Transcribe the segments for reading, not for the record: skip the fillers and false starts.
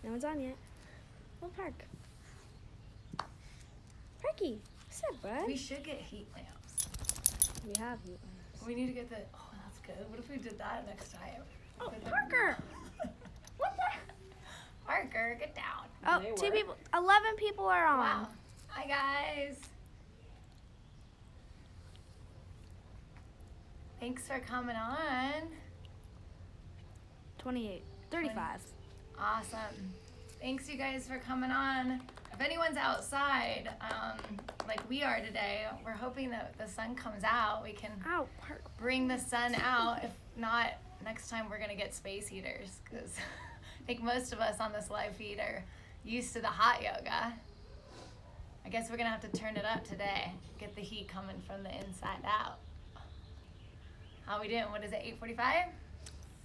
No one's on yet. We'll park. Parky. What's up, bud? We should get heat lamps. We have heat lamps. We need to get that's good. What if we did that next time? Oh, Parker! What the? Parker, get down. Oh, 2 people. 11 people are on. Wow. Hi, guys. Thanks for coming on. 28. 35. Awesome. Thanks, you guys, for coming on. If anyone's outside, like we are today, we're hoping that the sun comes out. We can bring the sun out. If not, next time we're going to get space heaters, because I think most of us on this live feed are used to the hot yoga. I guess we're going to have to turn it up today. Get the heat coming from the inside out. How we doing? What is it, 8:45?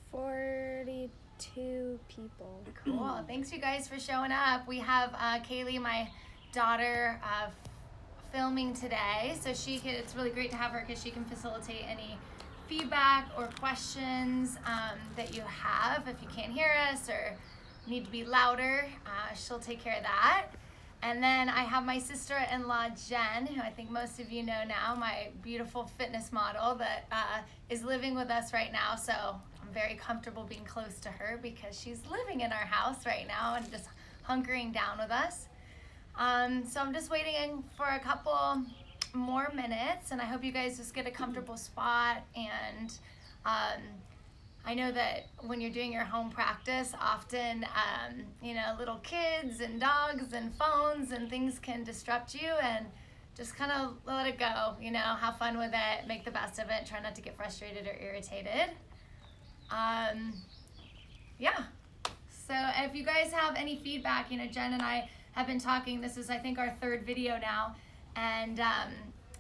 42 people. Cool. Thanks, you guys, for showing up. We have Kaylee, my daughter, filming today. So it's really great to have her because she can facilitate any feedback or questions that you have. If you can't hear us or need to be louder, she'll take care of that. And then I have my sister-in-law, Jen, who I think most of you know now, my beautiful fitness model that is living with us right now. So I'm very comfortable being close to her because she's living in our house right now and just hunkering down with us. So I'm just waiting for a couple more minutes, and I hope you guys just get a comfortable spot. And I know that when you're doing your home practice, often, little kids and dogs and phones and things can disrupt you, and just kind of let it go, have fun with it, make the best of it, try not to get frustrated or irritated. So if you guys have any feedback, Jen and I have been talking, this is I think our 3rd video now, and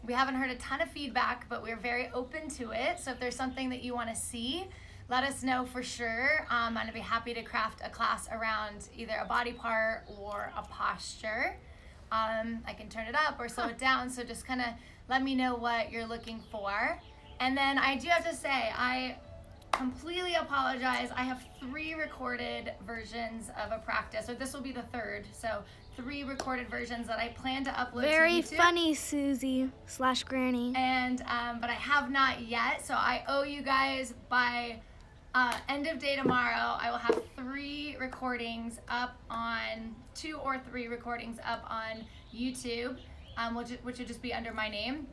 we haven't heard a ton of feedback, but we're very open to it. So if there's something that you want to see, let us know for sure. I'd be happy to craft a class around either a body part or a posture. I can turn it up or slow it down, so just kind of let me know what you're looking for. And then I do have to say, I completely apologize. I have 3 recorded versions of a practice, or this will be the 3rd, so 3 recorded versions that I plan to upload to YouTube. Very funny, Susie/Granny. And but I have not yet, so I owe you guys by end of day tomorrow. I will have 3 recordings up on 2 or 3 recordings up on YouTube, which would just be under my name,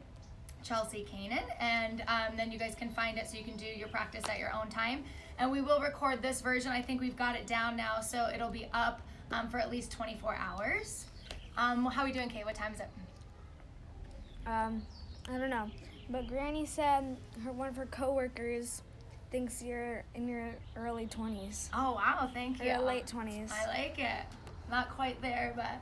Chelsea Koehnen, and then you guys can find it so you can do your practice at your own time. And we will record this version. I think we've got it down now, so it'll be up for at least 24 hours. How are we doing, Kay? What time is it? I don't know, but Granny said one of her coworkers thinks you're in your early 20s. Oh, wow, thank you. Or your late 20s. I like it. Not quite there, but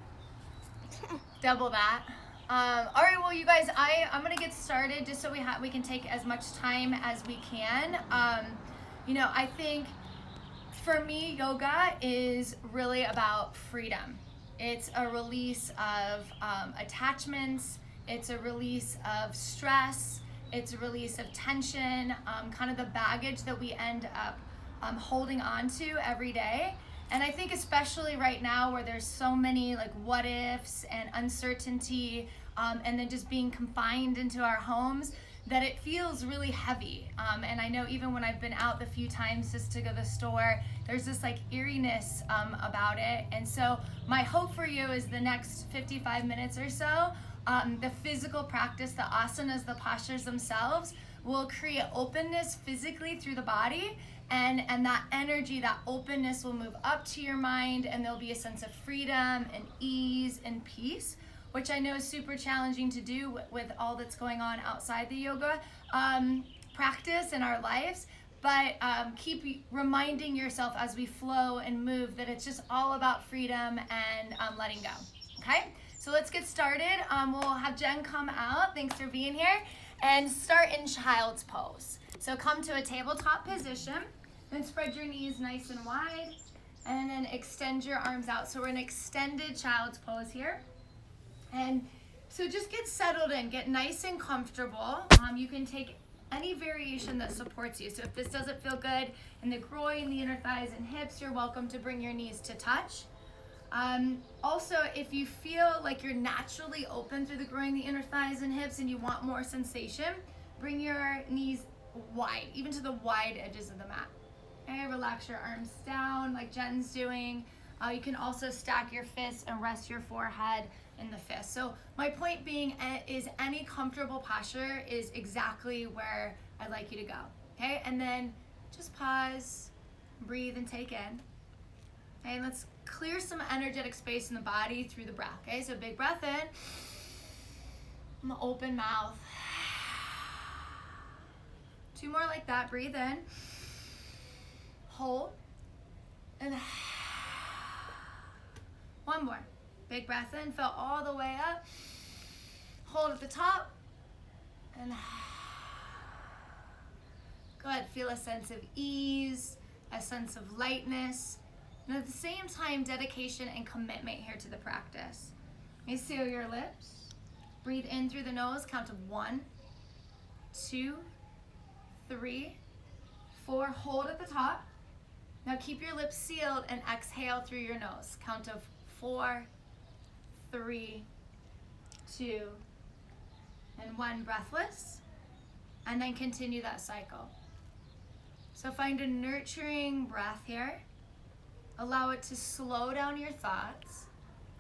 double that. All right, well, you guys, I'm going to get started just so we can take as much time as we can. I think for me, yoga is really about freedom. It's a release of attachments. It's a release of stress. It's a release of tension, kind of the baggage that we end up holding on to every day. And I think especially right now where there's so many like what ifs and uncertainty, and then just being confined into our homes, that it feels really heavy. And I know even when I've been out the few times just to go to the store, there's this like eeriness about it. And so my hope for you is the next 55 minutes or so, the physical practice, the asanas, the postures themselves will create openness physically through the body, and that energy, that openness will move up to your mind, and there'll be a sense of freedom and ease and peace, which I know is super challenging to do with all that's going on outside the yoga practice in our lives. But keep reminding yourself as we flow and move that it's just all about freedom and letting go, okay? So let's get started. We'll have Jen come out, thanks for being here, and start in child's pose. So come to a tabletop position, then spread your knees nice and wide, and then extend your arms out. So we're in extended child's pose here. And so just get settled in, get nice and comfortable. You can take any variation that supports you. So if this doesn't feel good in the groin, the inner thighs and hips, you're welcome to bring your knees to touch. Also, if you feel like you're naturally open through the groin, the inner thighs and hips, and you want more sensation, bring your knees wide, even to the wide edges of the mat. Okay, relax your arms down like Jen's doing. You can also stack your fists and rest your forehead in the fist. So my point being is any comfortable posture is exactly where I'd like you to go. Okay, and then just pause, breathe, and take in. Okay, and let's clear some energetic space in the body through the breath. Okay, so big breath in, open mouth. 2 more like that. Breathe in, hold, and 1 more. Big breath in, fill all the way up. Hold at the top, and go ahead, feel a sense of ease, a sense of lightness, and at the same time, dedication and commitment here to the practice. You seal your lips. Breathe in through the nose, count to 1, 2, 3, 4. Hold at the top. Now keep your lips sealed and exhale through your nose. Count of 4, 3, 2, and 1. Breathless. And then continue that cycle. So find a nurturing breath here. Allow it to slow down your thoughts.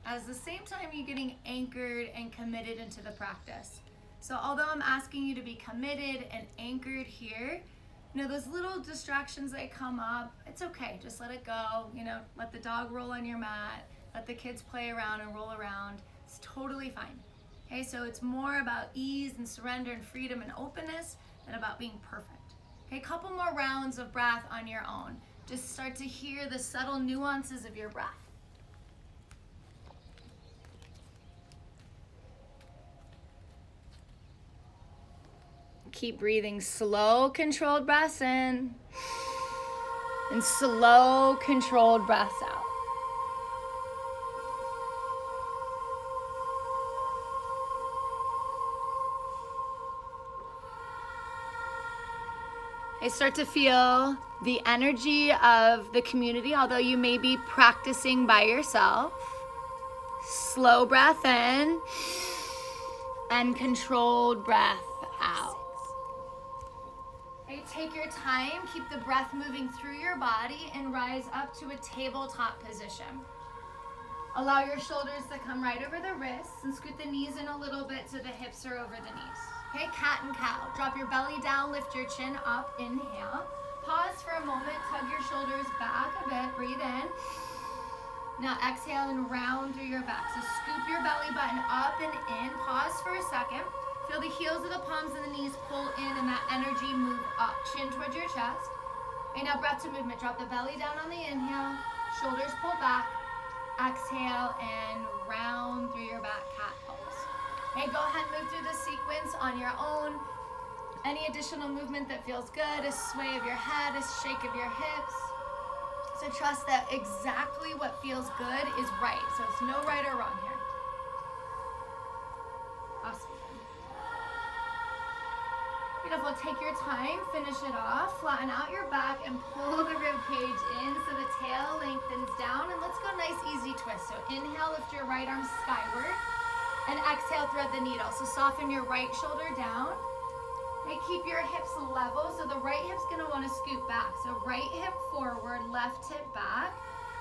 At the same time, you're getting anchored and committed into the practice. So although I'm asking you to be committed and anchored here, you know, those little distractions that come up, it's okay. Just let it go. You know, let the dog roll on your mat. Let the kids play around and roll around. It's totally fine. Okay, so it's more about ease and surrender and freedom and openness than about being perfect. Okay, a couple more rounds of breath on your own. Just start to hear the subtle nuances of your breath. Keep breathing slow, controlled breaths in and slow, controlled breaths out. I start to feel the energy of the community, although you may be practicing by yourself. Slow breath in and controlled breath out. Okay, take your time, keep the breath moving through your body and rise up to a tabletop position. Allow your shoulders to come right over the wrists and scoot the knees in a little bit so the hips are over the knees. Okay, cat and cow. Drop your belly down, lift your chin up, inhale. Pause for a moment, tug your shoulders back a bit, breathe in. Now exhale and round through your back. So scoop your belly button up and in. Pause for a second. Feel the heels of the palms and the knees pull in and that energy move up. Chin towards your chest. Okay, now breath to movement. Drop the belly down on the inhale. Shoulders pull back. Exhale and round through your back, cat pose. Okay, go ahead and move through the sequence on your own. Any additional movement that feels good, a sway of your head, a shake of your hips. So trust that exactly what feels good is right. So it's no right or wrong here. Awesome. Beautiful. Take your time, finish it off, flatten out your back and pull the rib cage in so the tail lengthens down. And let's go nice, easy twist. So inhale, lift your right arm skyward. And exhale, thread the needle. So soften your right shoulder down. Okay, keep your hips level. So the right hip's gonna wanna scoot back. So right hip forward, left hip back.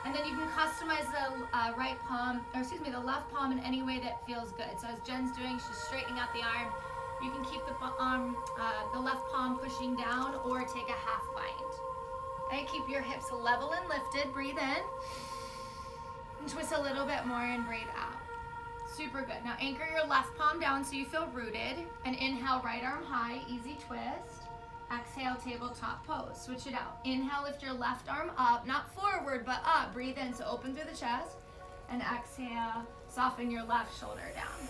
And then you can customize the the left palm in any way that feels good. So as Jen's doing, she's straightening out the arm. You can keep the left palm pushing down or take a half bind. Okay, keep your hips level and lifted. Breathe in. And twist a little bit more and breathe out. Super good. Now anchor your left palm down so you feel rooted. And inhale, right arm high, easy twist. Exhale, tabletop pose. Switch it out. Inhale, lift your left arm up, not forward, but up. Breathe in, so open through the chest. And exhale, soften your left shoulder down.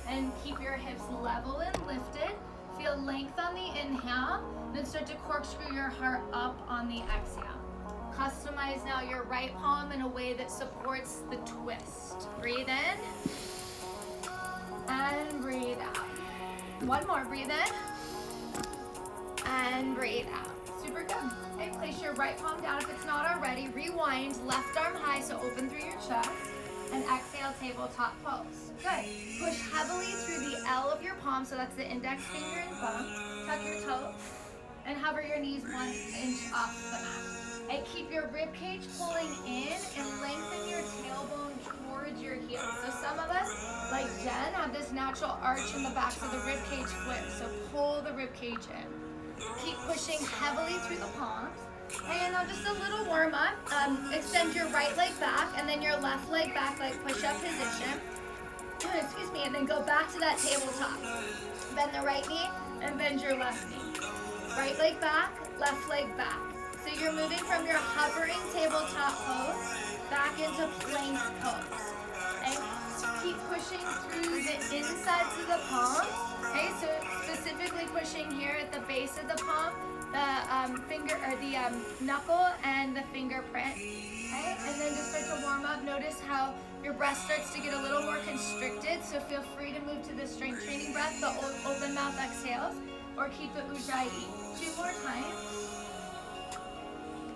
And keep your hips level and lifted. Feel length on the inhale. Then start to corkscrew your heart up on the exhale. Customize now your right palm in a way that supports the twist. Breathe in. And breathe out. One more, breathe in. And breathe out. Super good. Okay, place your right palm down if it's not already. Rewind, left arm high, so open through your chest. And exhale, tabletop pose. Good. Push heavily through the L of your palm, so that's the index finger and thumb. Tuck your toes and hover your knees 1 inch off the mat. And keep your rib cage pulling in and lengthen your tailbone towards your heels. So some of us, like Jen, have this natural arch in the back, so the rib cage flips. So pull the rib cage in. Keep pushing heavily through the palms. And now just a little warm up. Extend your right leg back and then your left leg back, like push up position. Excuse me, and then go back to that tabletop. Bend the right knee and bend your left knee. Right leg back, left leg back. So you're moving from your hovering tabletop pose back into plank pose. Okay? Keep pushing through the insides of the palms. Okay, so specifically pushing here at the base of the palm, the finger or the knuckle and the fingerprint. Okay, and then just start to warm up. Notice how your breath starts to get a little more constricted. So feel free to move to the strength training breath, the open mouth exhales, or keep the ujjayi. 2 more times.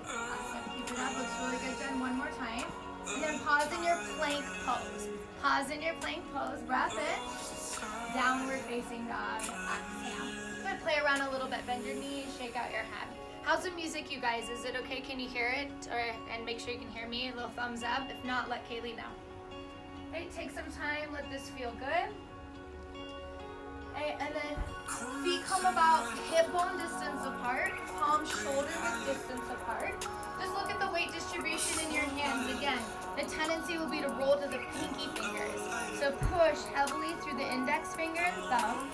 Awesome. Keep it up. Looks really good, Jen. 1 more time. And then pause in your plank pose. Pause in your plank pose. Breath in. Downward facing dog. Exhale. Good. Play around a little bit. Bend your knees. Shake out your head. How's the music, you guys? Is it okay? Can you hear it? And make sure you can hear me. A little thumbs up. If not, let Kaylee know. Okay. Take some time. Let this feel good. Okay, and then feet come about hip bone distance apart, palms shoulder width distance apart. Just look at the weight distribution in your hands. Again, the tendency will be to roll to the pinky fingers. So push heavily through the index finger and thumb.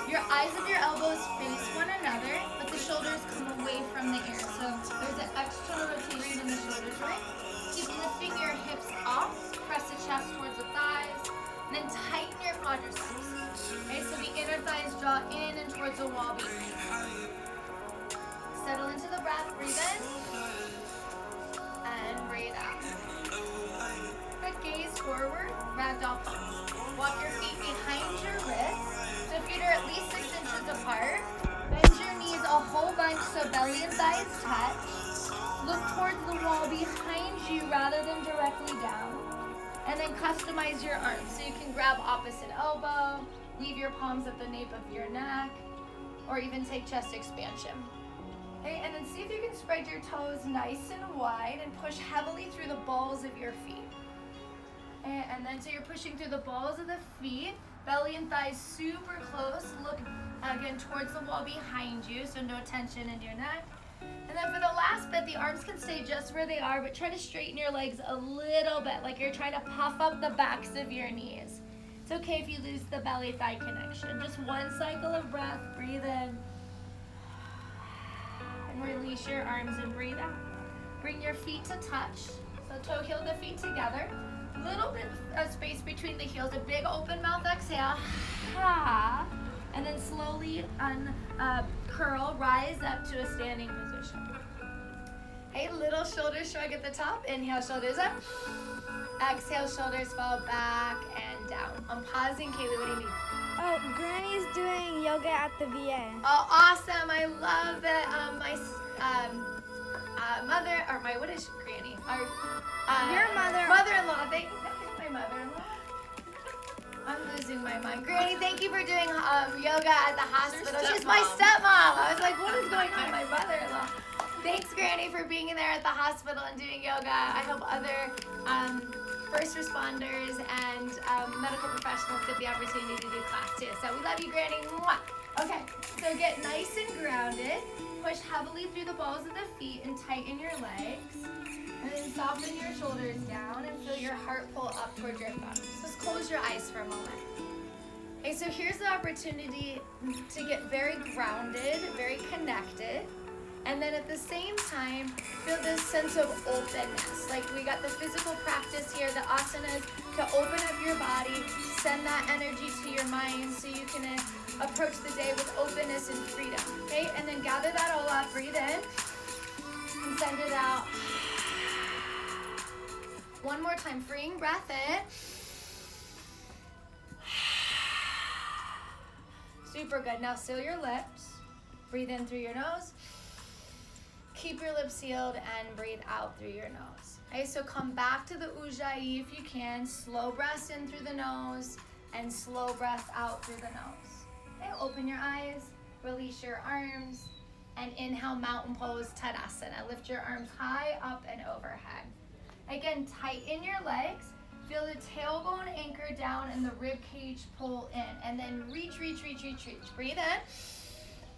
Your eyes of your elbows face one another, but the shoulders come away from the ear. So there's an external rotation in the shoulder joint. Keep lifting your hips up, press the chest towards the thighs, and then tighten your quadriceps. Okay, so the inner thighs draw in and towards the wall behind. Settle into the breath, breathe in, and breathe out. Good, gaze forward, ragdoll pose. Walk your feet behind your wrists, so feet are at least 6 inches apart. Bend your knees a whole bunch so belly and thighs touch. Look towards the wall behind you rather than directly down. And then customize your arms, so you can grab opposite elbow, leave your palms at the nape of your neck, or even take chest expansion. Okay, and then see if you can spread your toes nice and wide and push heavily through the balls of your feet. And then so you're pushing through the balls of the feet, belly and thighs super close. Look again towards the wall behind you, so no tension in your neck. And then for the last bit, the arms can stay just where they are, but try to straighten your legs a little bit, like you're trying to puff up the backs of your knees. It's okay if you lose the belly-thigh connection. Just 1 cycle of breath, breathe in. And release your arms and breathe out. Bring your feet to touch. So toe heel the feet together. Little bit of space between the heels. A big open mouth exhale. And then slowly curl, rise up to a standing position. Hey, little shoulder shrug at the top. Inhale, shoulders up. Exhale, shoulders fall back and down. I'm pausing. Kaylee, what do you need? Oh, Granny's doing yoga at the VA. Oh, awesome. I love that my mother, or my, what is Granny? Your mother. Mother-in-law. Thank you. That is my mother-in-law. I'm losing my mind. Granny, thank you for doing yoga at the hospital. She's my stepmom. I was like, what is going on? My mother-in-law. Thanks, Granny, for being in there at the hospital and doing yoga. I hope other first responders and medical professionals get the opportunity to do class too. So we love you, Granny. Mwah. Okay, so get nice and grounded. Push heavily through the balls of the feet and tighten your legs. And then soften your shoulders down and feel your heart pull up towards your thumbs. Just close your eyes for a moment. Okay, so here's the opportunity to get very grounded, very connected. And then at the same time, feel this sense of openness. Like we got the physical practice here, the asanas, to open up your body, send that energy to your mind so you can approach the day with openness and freedom. Okay, and then gather that all up, breathe in, and send it out. One more time, freeing breath in. Super good. Now seal your lips. Breathe in through your nose. Keep your lips sealed and breathe out through your nose. Okay, so come back to the Ujjayi if you can. Slow breaths in through the nose and slow breaths out through the nose. Okay, open your eyes, release your arms, and inhale, mountain pose, Tadasana. Lift your arms high, up and overhead. Again, tighten your legs. Feel the tailbone anchor down and the rib cage pull in. And then reach, reach, reach, reach, reach. Breathe in.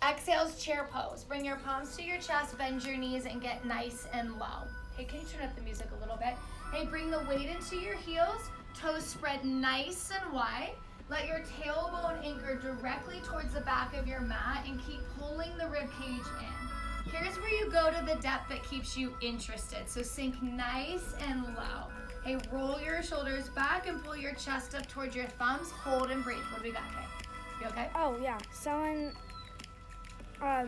Exhales, chair pose. Bring your palms to your chest, bend your knees, and get nice and low. Hey, can you turn up the music a little bit? Hey, bring the weight into your heels. Toes spread nice and wide. Let your tailbone anchor directly towards the back of your mat and keep pulling the rib cage in. Here's where you go to the depth that keeps you interested. So sink nice and low. Hey, roll your shoulders back and pull your chest up towards your thumbs. Hold and breathe. What do we got, Kay? You okay? Oh, yeah. Someone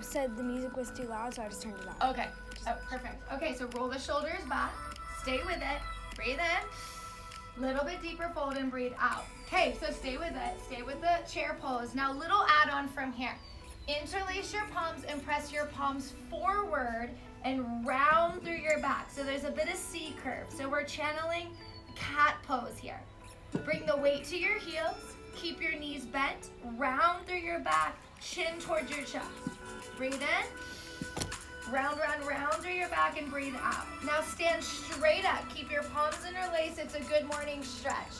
said the music was too loud, so I just turned it off. Okay. Oh, perfect. Okay, so roll the shoulders back. Stay with it. Breathe in. Little bit deeper, fold and breathe out. Okay, so stay with it. Stay with the chair pose. Now, little add-on from here. Interlace your palms and press your palms forward and round through your back. So there's a bit of C curve. So we're channeling cat pose here. Bring the weight to your heels. Keep your knees bent. Round through your back. Chin towards your chest. Breathe in. Round, round, round through your back and breathe out. Now stand straight up. Keep your palms interlaced. It's a good morning stretch.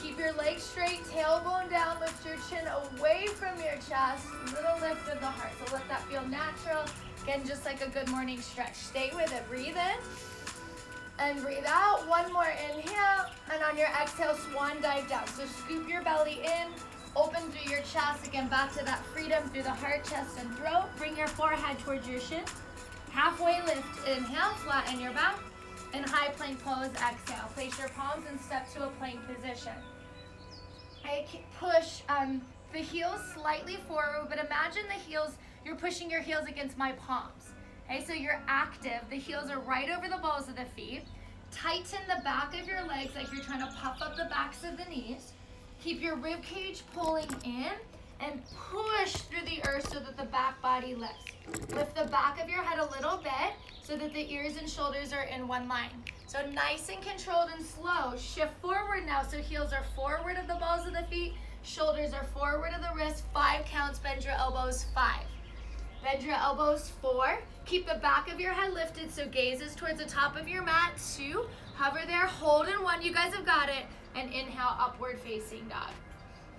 Keep your legs straight, tailbone down, lift your chin away from your chest. Little lift of the heart. So let that feel natural. Again, just like a good morning stretch. Stay with it. Breathe in and breathe out. One more inhale. And on your exhale, swan dive down. So scoop your belly in. Open through your chest. Again, back to that freedom through the heart, chest, and throat. Bring your forehead towards your shin. Halfway lift. Inhale, flatten your back. And high plank pose, exhale. Place your palms and step to a plank position. I push the heels slightly forward, but imagine the heels, you're pushing your heels against my palms. Okay, so you're active. The heels are right over the balls of the feet. Tighten the back of your legs like you're trying to puff up the backs of the knees. Keep your rib cage pulling in and push through the earth so that the back body lifts. Lift the back of your head a little bit so that the ears and shoulders are in one line. So nice and controlled and slow. Shift forward now. So heels are forward of the balls of the feet. Shoulders are forward of the wrists. 5 counts. Bend your elbows. 5. Bend your elbows. 4. Keep the back of your head lifted so gaze is towards the top of your mat. 2. Hover there. Hold in 1. You guys have got it. And inhale, upward facing dog.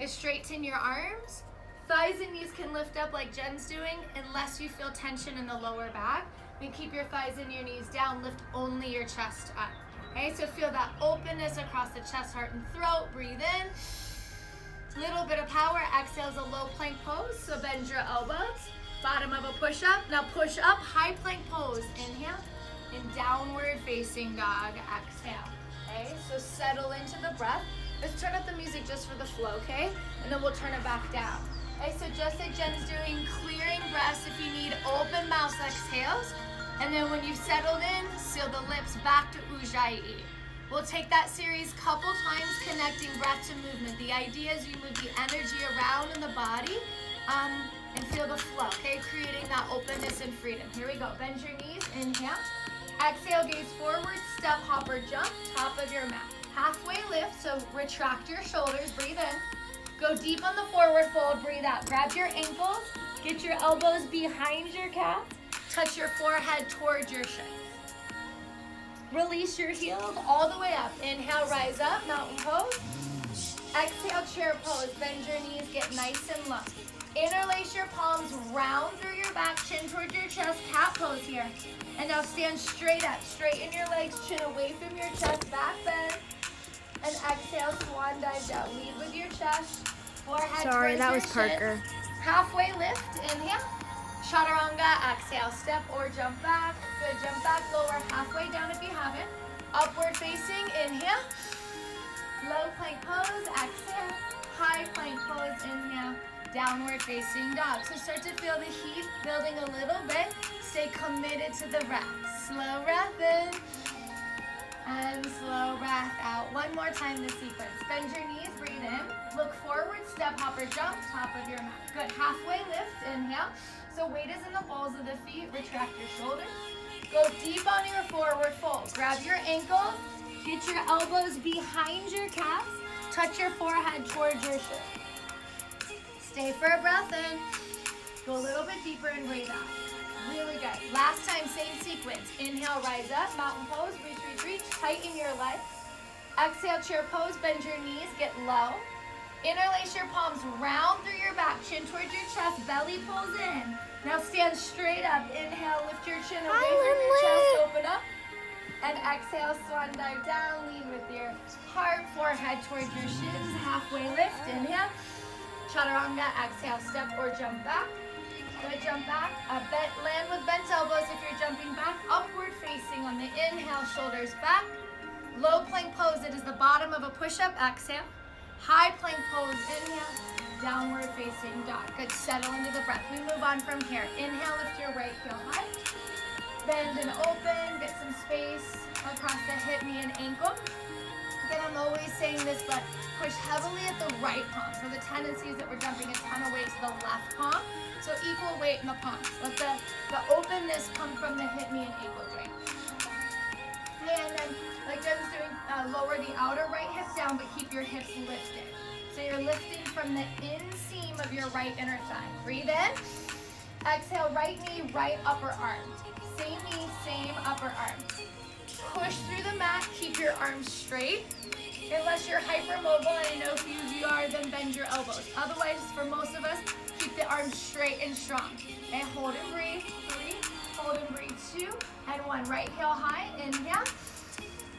And straighten your arms. Thighs and knees can lift up like Jen's doing unless you feel tension in the lower back. Then keep your thighs and your knees down. Lift only your chest up. Okay, so feel that openness across the chest, heart, and throat. Breathe in. Little bit of power. Exhale is a low plank pose. So bend your elbows. Bottom of a push-up. Now push up, high plank pose. Inhale. And downward facing dog. Exhale. Okay, so settle into the breath. Let's turn up the music just for the flow, okay? And then we'll turn it back down. Okay, so just like Jen's doing, clearing breaths if you need, open mouth exhales. And then when you've settled in, seal the lips back to Ujjayi. We'll take that series couple times, connecting breath to movement. The idea is you move the energy around in the body and feel the flow, okay? Creating that openness and freedom. Here we go. Bend your knees. Inhale. Exhale, gaze forward, step, hop, or jump, top of your mat. Halfway lift, so retract your shoulders, breathe in. Go deep on the forward fold, breathe out. Grab your ankles, get your elbows behind your calves, touch your forehead towards your shins. Release your heels all the way up. Inhale, rise up, mountain pose. Exhale, chair pose. Bend your knees, get nice and low. Interlace your palms, round through your back, chin towards your chest, cat pose here. And now stand straight up. Straighten your legs, chin away from your chest, back bend. And exhale, swan dive down. Lead with your chest, forehead Sorry, towards that your was Parker. shins. Halfway lift, inhale. Chaturanga, exhale, step or jump back. Good, jump back, lower halfway down if you haven't. Upward facing, inhale. Low plank pose, exhale. High plank pose, inhale. Downward facing dog. So start to feel the heat building a little bit. Stay committed to the breath. Slow breath in and slow breath out. One more time this sequence. Bend your knees, breathe in. Look forward, step, hop, or jump, top of your mat. Good, halfway lift, inhale. So weight is in the balls of the feet, retract your shoulders. Go deep on your forward fold. Grab your ankles, get your elbows behind your calves, touch your forehead towards your shin. Stay for a breath in. Go a little bit deeper and breathe out. Really good. Last time, same sequence. Inhale, rise up, mountain pose, reach, reach, reach. Tighten your legs. Exhale, chair pose, bend your knees, get low. Interlace your palms round through your back, chin towards your chest, belly pulls in. Now stand straight up. Inhale, lift your chin away from your chest, open up. And exhale, swan dive down, lean with your heart, forehead towards your shins, halfway lift, inhale. Chaturanga, exhale, step or jump back. Good, jump back. Land with bent elbows if you're jumping back. Upward facing on the inhale, shoulders back. Low plank pose, it is the bottom of a push-up, exhale. High plank pose, inhale. Downward facing dog. Good, settle into the breath. We move on from here. Inhale, lift your right heel high. Bend and open, get some space across the hip, knee, and ankle. Again, I'm always saying this, but push heavily at the right palm. So the tendency is that we're jumping a ton of weight to the left palm. So equal weight in the palms. Let the openness come from the hip, knee, and ankle joint. Okay, and then, like Jen's doing, lower the outer right hip down, but keep your hips lifted. So you're lifting from the inseam of your right inner thigh. Breathe in. Exhale, right knee, right upper arm. Same knee, same upper arm. Push through the mat, keep your arms straight. Unless you're hypermobile, and I know a few of you are, then bend your elbows. Otherwise, for most of us, keep the arms straight and strong. And hold and breathe, 3, hold and breathe, 2, and 1. Right heel high, inhale.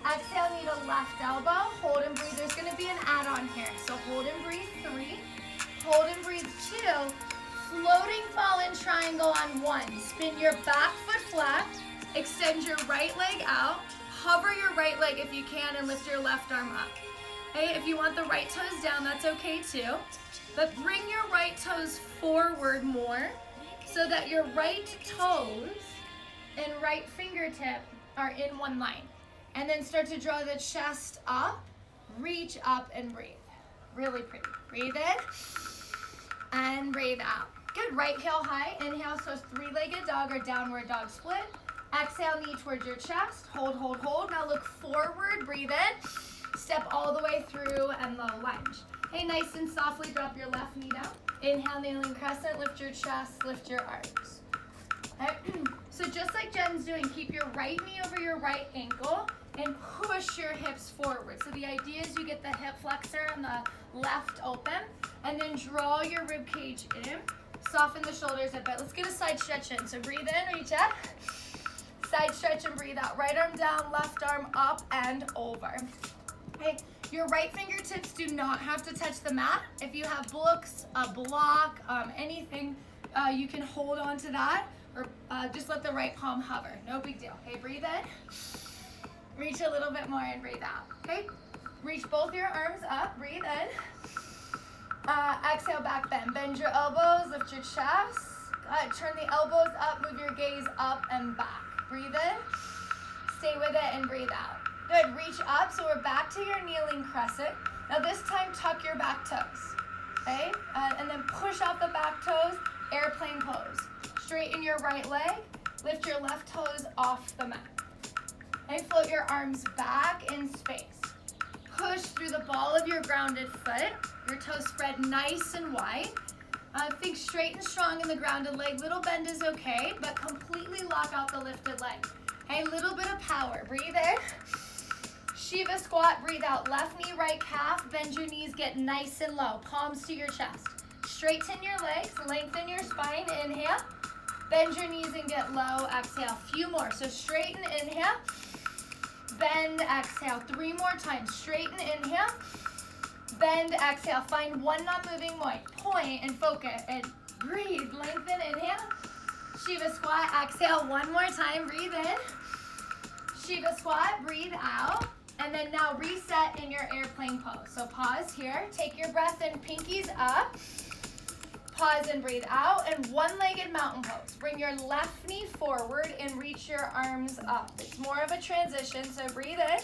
Exhale, knee to left elbow, hold and breathe. There's gonna be an add-on here. So hold and breathe, 3, hold and breathe, 2. Floating fallen triangle on 1. Spin your back foot flat, extend your right leg out, hover your right leg if you can, and lift your left arm up. Okay, if you want the right toes down, that's okay too. But bring your right toes forward more so that your right toes and right fingertip are in one line. And then start to draw the chest up, reach up and breathe. Really pretty. Breathe in and breathe out. Good, right heel high. Inhale, so three-legged dog or downward dog split. Exhale, knee towards your chest. Hold, hold, hold. Now look forward, breathe in. Step all the way through and low lunge. Okay, nice and softly drop your left knee down. Inhale, kneeling crescent, lift your chest, lift your arms. Okay. So just like Jen's doing, keep your right knee over your right ankle and push your hips forward. So the idea is you get the hip flexor on the left open and then draw your rib cage in. Soften the shoulders a bit. Let's get a side stretch in. So breathe in, reach up. Side stretch and breathe out. Right arm down, left arm up and over. Okay, your right fingertips do not have to touch the mat. If you have books, a block, anything, you can hold on to that or just let the right palm hover. No big deal. Okay, breathe in. Reach a little bit more and breathe out. Okay, reach both your arms up. Breathe in. Exhale, back bend. Bend your elbows, lift your chest. Good. Turn the elbows up, move your gaze up and back. Breathe in, stay with it and breathe out. Good, reach up, so we're back to your kneeling crescent. Now this time, tuck your back toes, okay? And then push off the back toes, airplane pose. Straighten your right leg, lift your left toes off the mat. And float your arms back in space. Push through the ball of your grounded foot. Your toes spread nice and wide. Think straight and strong in the grounded leg. Little bend is okay, but completely lock out the lifted leg. Okay, little bit of power. Breathe in. Shiva squat, breathe out. Left knee, right calf. Bend your knees, get nice and low. Palms to your chest. Straighten your legs, lengthen your spine. Inhale. Bend your knees and get low. Exhale. Few more. So straighten, inhale. Bend, exhale. 3 more times. Straighten, inhale. Bend, exhale. Find one non-moving point and focus and breathe. Lengthen, inhale. Shiva squat, exhale. One more time. Breathe in. Shiva squat, breathe out. And then now reset in your airplane pose. So pause here. Take your breath in, pinkies up. Pause and breathe out. And one-legged mountain pose. Bring your left knee forward and reach your arms up. It's more of a transition, so breathe in.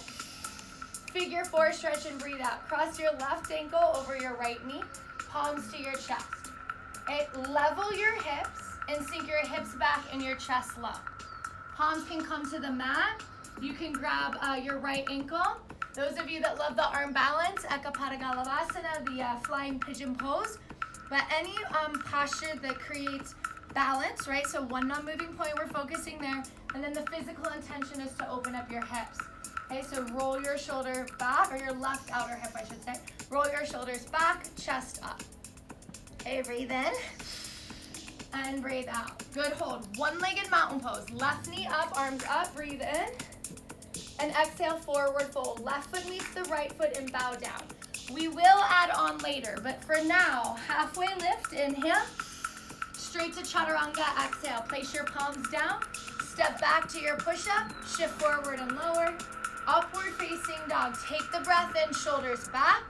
Figure 4 stretch and breathe out. Cross your left ankle over your right knee, palms to your chest. Okay, level your hips and sink your hips back and your chest low. Palms can come to the mat. You can grab your right ankle. Those of you that love the arm balance, Ekapadagalavasana, the flying pigeon pose. But any posture that creates balance, right? So one non-moving point, we're focusing there. And then the physical intention is to open up your hips. Okay, so roll your shoulder back, or your left outer hip, I should say. Roll your shoulders back, chest up. Okay, breathe in and breathe out. Good hold. One-legged mountain pose. Left knee up, arms up, breathe in. And exhale, forward fold. Left foot meets the right foot and bow down. We will add on later, but for now, halfway lift, inhale. Straight to chaturanga, exhale. Place your palms down. Step back to your push-up. Shift forward and lower. Upward facing dog. Take the breath in, shoulders back.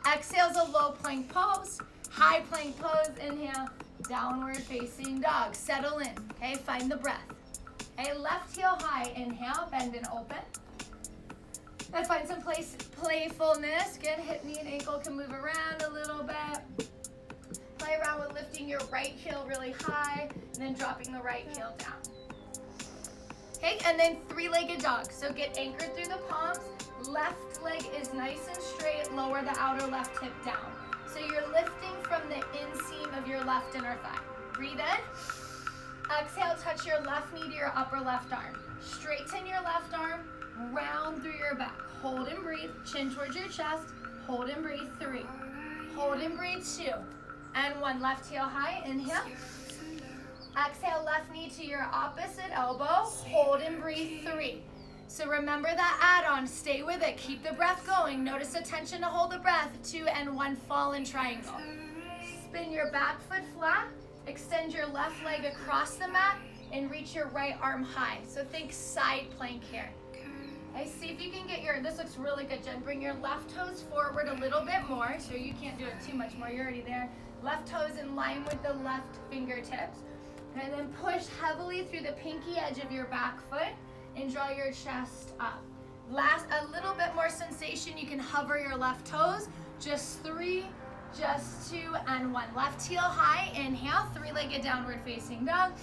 Exhale's a low plank pose. High plank pose, inhale. Downward facing dog. Settle in, okay? Find the breath. Okay, left heel high, inhale, bend and open. And find some playfulness. Good, hip, knee, and ankle can move around a little bit. Play around with lifting your right heel really high, and then dropping the right heel down. Okay, and then three-legged dog. So get anchored through the palms. Left leg is nice and straight. Lower the outer left hip down. So you're lifting from the inseam of your left inner thigh. Breathe in. Exhale, touch your left knee to your upper left arm. Straighten your left arm, round through your back. Hold and breathe, chin towards your chest. Hold and breathe, 3. Hold and breathe, 2. And 1, left heel high, inhale. Exhale, left knee to your opposite elbow. Hold and breathe, 3. So remember that add-on, stay with it, keep the breath going. Notice the tension to hold the breath, 2 and 1, fall in triangle. Spin your back foot flat, extend your left leg across the mat, and reach your right arm high. So think side plank here. Okay, see if you can get this looks really good, Jen. Bring your left toes forward a little bit more, so you can't do it too much more, you're already there. Left toes in line with the left fingertips. And then push heavily through the pinky edge of your back foot and draw your chest up. Last, a little bit more sensation, you can hover your left toes. Just 3, just 2, and 1. Left heel high, inhale, three-legged downward facing dog.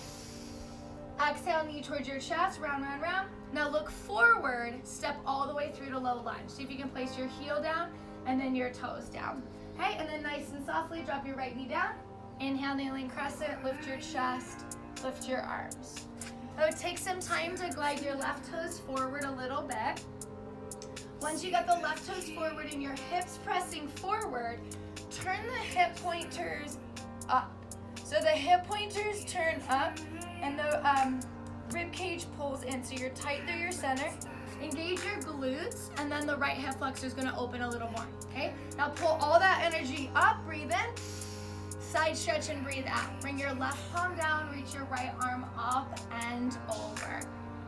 Exhale, knee towards your chest, round, round, round. Now look forward, step all the way through to low lunge. See if you can place your heel down and then your toes down. Okay, and then nice and softly drop your right knee down. Inhale, kneeling crescent, lift your chest, lift your arms. So take some time to glide your left toes forward a little bit. Once you got the left toes forward and your hips pressing forward, turn the hip pointers up. So the hip pointers turn up and the rib cage pulls in. So you're tight through your center. Engage your glutes, and then the right hip flexor is going to open a little more. Okay? Now pull all that energy up, breathe in. Side stretch and breathe out. Bring your left palm down, reach your right arm up and over.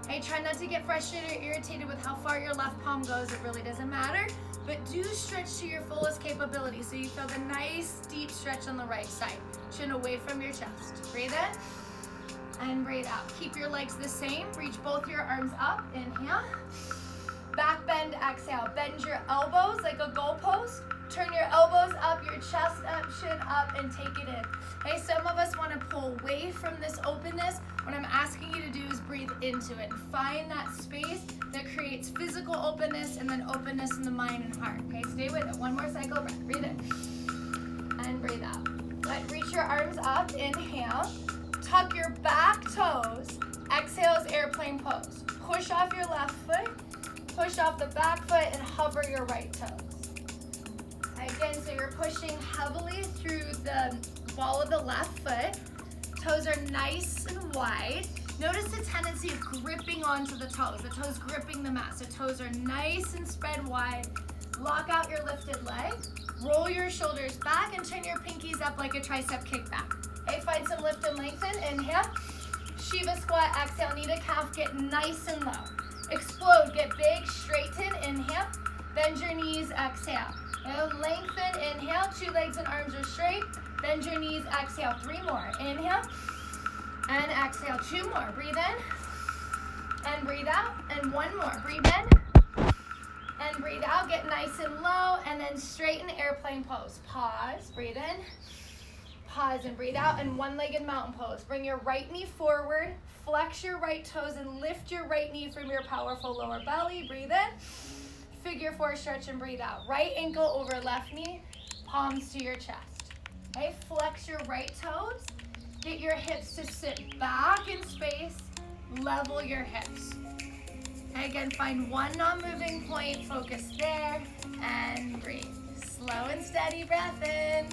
Okay, try not to get frustrated or irritated with how far your left palm goes. It really doesn't matter. But do stretch to your fullest capability so you feel the nice deep stretch on the right side. Chin away from your chest. Breathe in and breathe out. Keep your legs the same. Reach both your arms up. Inhale. Back bend, exhale. Bend your elbows like a goalpost. Turn your elbows up, your chest up, chin up, and take it in. Okay, some of us want to pull away from this openness. What I'm asking you to do is breathe into it. Find that space that creates physical openness and then openness in the mind and heart. Okay, stay with it. One more cycle, breath. Breathe in and breathe out. Good. Reach your arms up, inhale. Tuck your back toes. Exhale is airplane pose. Push off your left foot, push off the back foot, and hover your right toes. Again, so you're pushing heavily through the ball of the left foot. Toes are nice and wide. Notice the tendency of gripping onto the toes gripping the mat. So toes are nice and spread wide. Lock out your lifted leg. Roll your shoulders back and turn your pinkies up like a tricep kickback. Okay, find some lift and lengthen. Inhale. Shiva squat, exhale, knee to calf, get nice and low. Explode, get big, straighten, inhale. Bend your knees, exhale. Lengthen, inhale, 2 legs and arms are straight. Bend your knees, exhale, 3 more. Inhale, and exhale, 2 more. Breathe in, and breathe out, and 1 more. Breathe in, and and breathe out. Get nice and low, and then straighten airplane pose. Pause, breathe in. Pause and breathe out, and one-legged mountain pose. Bring your right knee forward, flex your right toes, and lift your right knee from your powerful lower belly. Breathe in. Figure 4 stretch and breathe out. Right ankle over left knee, palms to your chest. Okay, flex your right toes. Get your hips to sit back in space. Level your hips. Okay, again, find one non-moving point. Focus there and breathe. Slow and steady breath in.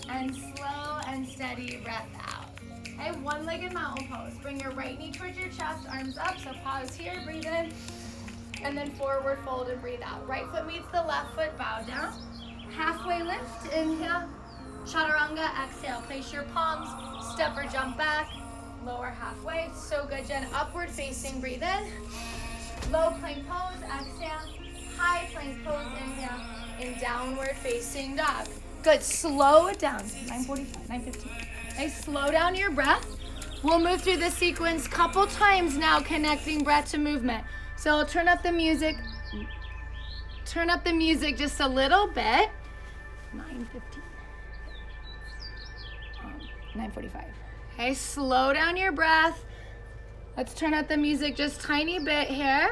And slow and steady breath out. Okay, one-legged mountain pose. Bring your right knee towards your chest, arms up. So pause here, breathe in. And then forward fold and breathe out. Right foot meets the left foot, bow down. Halfway lift, inhale. Chaturanga, exhale. Place your palms, step or jump back. Lower halfway, so good, Jen. Upward facing, breathe in. Low plank pose, exhale. High plank pose, inhale. In downward facing dog. Good, slow it down. 9:45, 9:15. Okay, slow down your breath. We'll move through this sequence couple times now, connecting breath to movement. So I'll turn up the music. Turn up the music just a little bit. 9:15. 9:45. Okay, slow down your breath. Let's turn up the music just tiny bit here.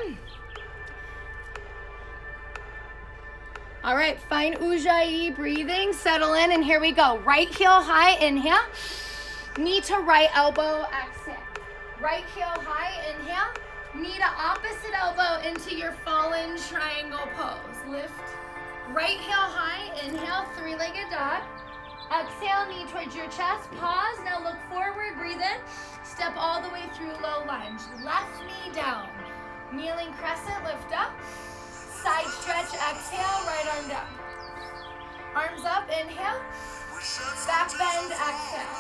All right, find Ujjayi breathing, settle in, and here we go. Right heel high, inhale. Knee to right elbow, exhale. Right heel high, inhale. Knee to opposite elbow into your fallen triangle pose. Lift. Right heel high, inhale, three-legged dog. Exhale, knee towards your chest. Pause, now look forward, breathe in. Step all the way through low lunge. Left knee down. Kneeling crescent, lift up. Side stretch, exhale, right arm down. Arms up, inhale. Back bend, exhale.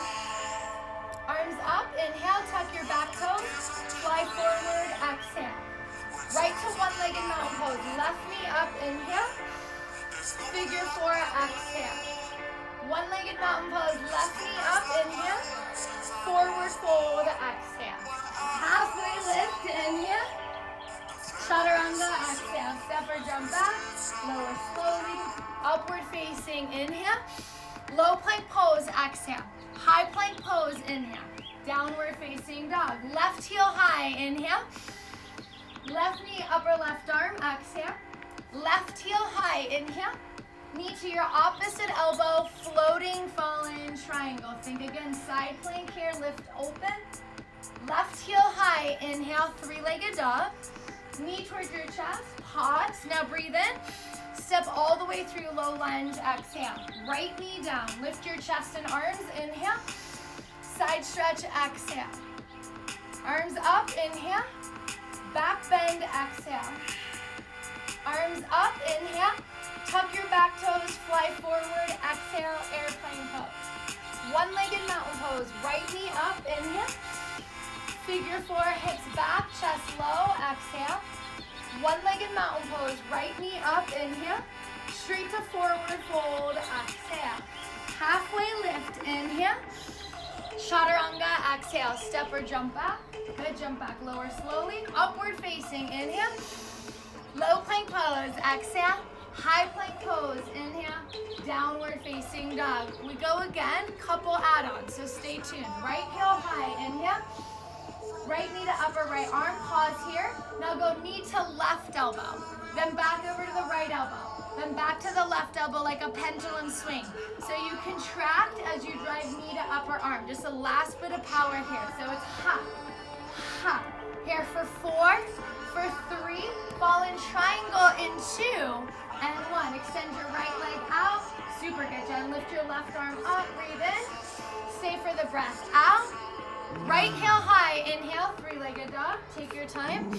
Arms up, inhale, tuck your back toes. Fly forward, exhale. Right to one-legged mountain pose. Left knee up, inhale. Figure 4, exhale. One-legged mountain pose, left knee up, inhale. Forward fold, exhale. Halfway lift, inhale. Chaturanga, exhale. Step or jump back. Lower slowly. Upward facing, inhale. Low plank pose, exhale. High plank pose, inhale. Downward facing dog. Left heel high, inhale. Left knee, upper left arm, exhale. Left heel high, inhale. Knee to your opposite elbow, floating, fallen triangle. Think again, side plank here, lift open. Left heel high, inhale, three-legged dog. Knee towards your chest, pause. Now breathe in. Step all the way through low lunge, exhale. Right knee down, lift your chest and arms, inhale. Side stretch, exhale. Arms up, inhale. Back bend, exhale. Arms up, inhale. Tuck your back toes, fly forward, exhale, airplane pose. One-legged mountain pose, right knee up, inhale. Figure 4, hips back, chest low, exhale. One-legged mountain pose, right knee up, inhale. Straight to forward fold, exhale. Halfway lift, inhale. Chaturanga, exhale. Step or jump back. Good, jump back, lower slowly. Upward facing, inhale. Low plank pose, exhale. High plank pose, inhale. Downward facing dog. We go again, couple add-ons, so stay tuned. Right heel high, inhale. Right knee to upper right arm, pause here. Now go knee to left elbow, then back over to the right elbow, then back to the left elbow like a pendulum swing. So you contract as you drive knee to upper arm. Just a last bit of power here. So it's ha, ha. Here for 4, for 3, fallen triangle in 2, and 1. Extend your right leg out. Super good, Jen. Lift your left arm up, breathe in. Stay for the breath. Out. Right heel high, inhale, three-legged dog. Take your time.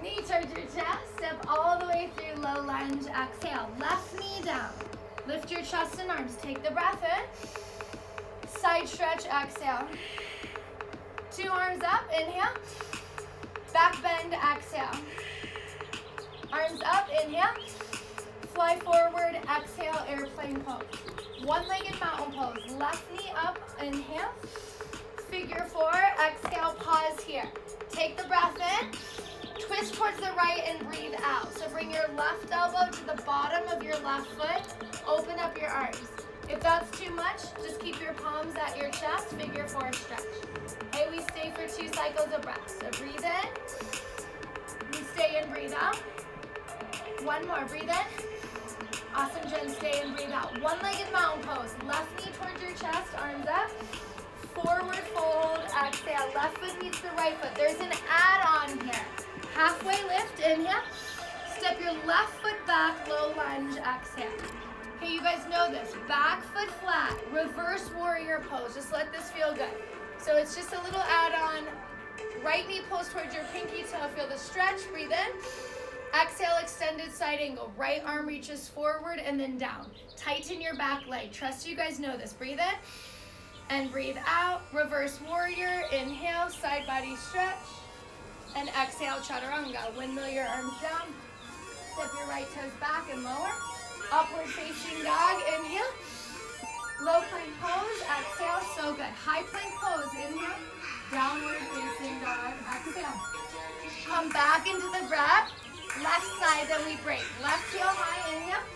Knee towards your chest. Step all the way through low lunge. Exhale. Left knee down. Lift your chest and arms. Take the breath in. Side stretch, exhale. 2 arms up, inhale. Back bend, exhale. Arms up, inhale. Fly forward, exhale, airplane pose. One-legged mountain pose. Left knee up, inhale. Figure 4, exhale, pause here. Take the breath in. Twist towards the right and breathe out. So bring your left elbow to the bottom of your left foot. Open up your arms. If that's too much, just keep your palms at your chest, figure 4 stretch. Okay, we stay for 2 cycles of breath. So breathe in. We stay and breathe out. One more, breathe in. Awesome, Jen, stay and breathe out. One-legged mountain pose. Left knee towards your chest, arms up. Forward fold, exhale. Left foot meets the right foot. There's an add-on here. Halfway lift, inhale. Step your left foot back, low lunge, exhale. Okay, you guys know this. Back foot flat, reverse warrior pose. Just let this feel good. So it's just a little add-on. Right knee pulls towards your pinky toe. Feel the stretch, breathe in. Exhale, extended side angle. Right arm reaches forward and then down. Tighten your back leg. Trust you guys know this. Breathe in and breathe out. Reverse warrior. Inhale, side body stretch. And exhale, chaturanga. Windmill your arms down. Step your right toes back and lower. Upward facing dog. Inhale. Low plank pose. Exhale. So good. High plank pose. Inhale. Downward facing dog. Exhale. Come back into the breath. Left side, then we break. Left heel high, inhale.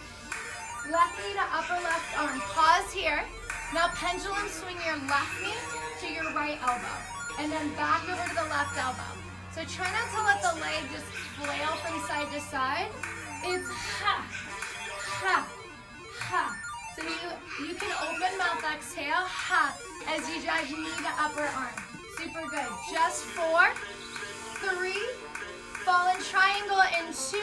Left knee to upper left arm. Pause here. Now pendulum swing your left knee to your right elbow. And then back over to the left elbow. So try not to let the leg just flail from side to side. It's ha, ha, ha. So you can open mouth, exhale, ha, as you drive knee to upper arm. Super good. Just 4, 3, fallen triangle in 2,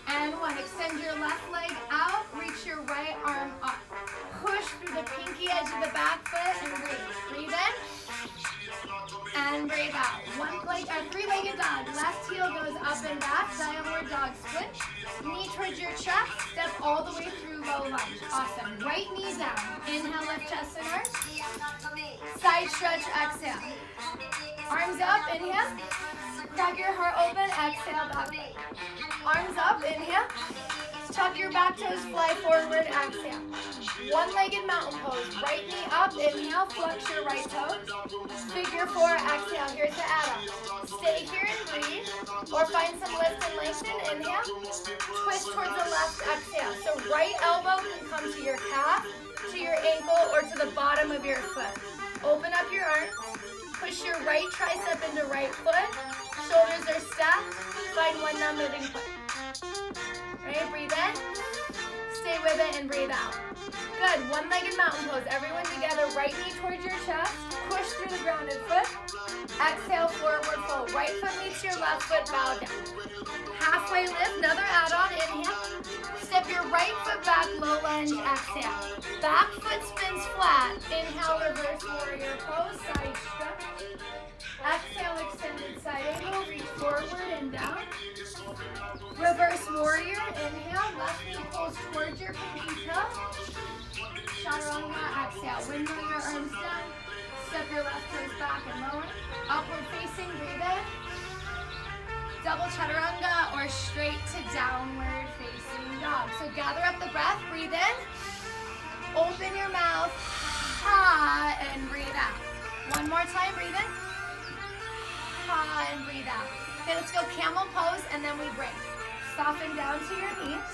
and 1. Extend your left leg out, reach your right arm up. Push through the pinky edge of the back foot and breathe. Breathe in and breathe out. 3-legged dog. Left heel goes up and back, downward dog split. Knee towards your chest, step all the way through low lunge. Awesome. Right knee down. Inhale, lift chest and arch. Side stretch, exhale. Arms up, inhale. Crack your heart open, exhale, back. Arms up, inhale. Tuck your back toes, fly forward, exhale. One-legged mountain pose. Right knee up, inhale, flex your right toes. Figure 4, exhale. Here's the add-on. Stay here and breathe, or find some lift and lengthen, inhale. Twist towards the left, exhale. So right elbow can come to your calf, to your ankle, or to the bottom of your foot. Open up your arms. Push your right tricep into right foot. Shoulders are stacked. Find one non-moving foot. Ready? Breathe in. Stay with it and breathe out. Good. One-legged mountain pose. Everyone together. Right knee towards your chest. Push through the grounded foot. Exhale, forward fold. Right foot meets your left foot. Bow down. Halfway lift. Another add-on. Inhale. Step your right foot back. Low lunge. Exhale. Back foot spins flat. Inhale, reverse warrior pose. Side stretch. Exhale, extended side angle. Reach forward and down. Reverse warrior. Inhale. Left knee pulls towards your pinky toe. Chaturanga. Exhale. Windmill your arms down. Step your left toes back and lower. Upward facing. Breathe in. Double chaturanga or straight to downward facing dog. So gather up the breath. Breathe in. Open your mouth. Ha, and breathe out. One more time. Breathe in. Ha, and breathe out. Okay, let's go camel pose and then we break. Soften down to your knees.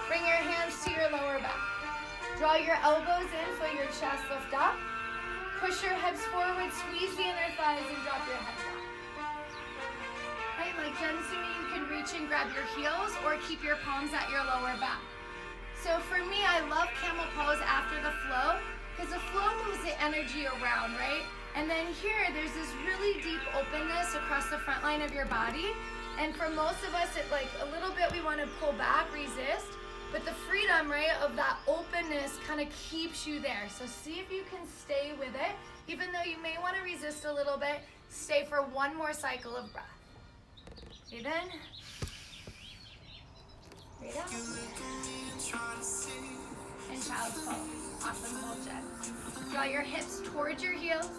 Bring your hands to your lower back. Draw your elbows in, feel your chest lift up. Push your hips forward, squeeze the inner thighs and drop your head down. Okay, like Jen's doing, you can reach and grab your heels or keep your palms at your lower back. So for me, I love camel pose after the flow because the flow moves the energy around, right? And then here, there's this really deep openness across the front line of your body. And for most of us, it like a little bit, we want to pull back, resist. But the freedom, right, of that openness kind of keeps you there. So see if you can stay with it. Even though you may want to resist a little bit, stay for one more cycle of breath. Breathe in. Breathe out. And child's pose. Awesome, hold Jen. Draw your hips towards your heels.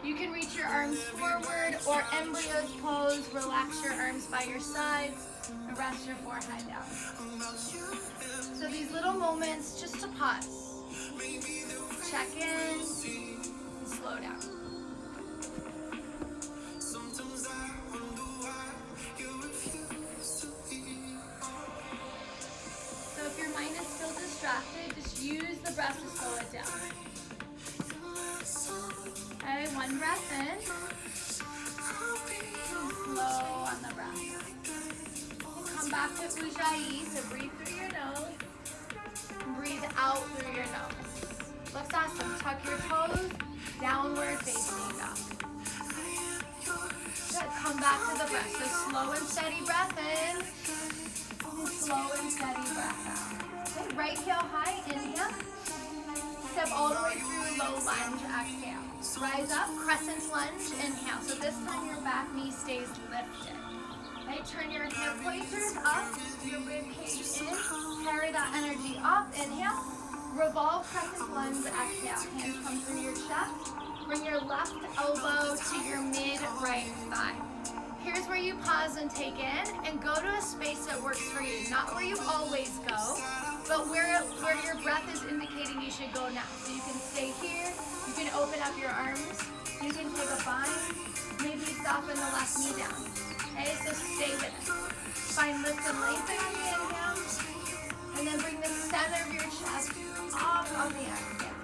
You can reach your arms forward or embryo's pose. Relax your arms by your sides and rest your forehead down. So these little moments just to pause. Check in and slow down. Sometimes I wonder why you distracted, just use the breath to slow it down. Okay, one breath in. Slow on the breath. Come back to Ujjayi, so breathe through your nose. Breathe out through your nose. Let's awesome. Tuck your toes, downward facing dog. Good. Come back to the breath. So slow and steady breath in. And slow and steady breath out. Okay, right heel high, inhale. Step all the way through low lunge, exhale. Rise up, crescent lunge, inhale. So this time your back knee stays lifted. Okay, turn your hip pointers up, your rib cage in, carry that energy up, inhale. Revolve, crescent lunge, exhale. Hands come through your chest. Bring your left elbow to your mid-right thigh. Here's where you pause and take in, and go to a space that works for you. Not where you always go, but where your breath is indicating you should go now. So you can stay here, you can open up your arms, you can take a bind, maybe soften the left knee down. Okay, so stay with it. Find lift and lengthen on the inhale, and then bring the center of your chest up on the exhale.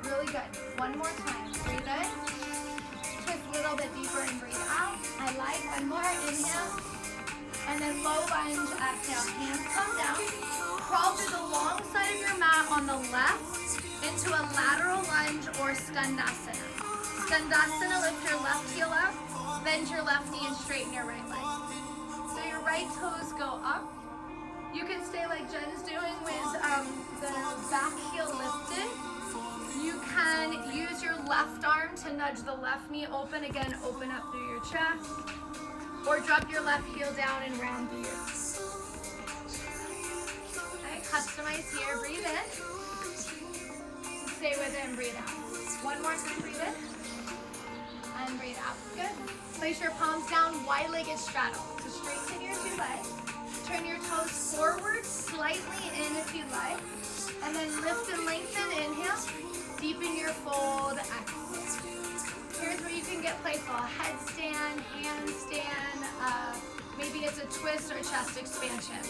Really good. One more time. Breathe in. Twist a little bit deeper and breathe out. I like one more. Inhale. And then low lunge, exhale. Hands come down. Crawl through the long side of your mat on the left into a lateral lunge or skandasana. Skandasana, lift your left heel up, bend your left knee and straighten your right leg. So your right toes go up. You can stay like Jen's doing with the back heel lifted. You can use your left arm to nudge the left knee open. Again, open up through your chest. Or drop your left heel down and round through your chest. Okay, customize here. Breathe in. Stay with it and breathe out. One more time, breathe in. And breathe out. Good. Place your palms down, wide-legged straddle. So straighten your two legs. Turn your toes forward, slightly in if you like. And then lift and lengthen, inhale. Deepen your fold, exhale. Here's where you can get playful. Headstand, handstand, maybe it's a twist or chest expansion.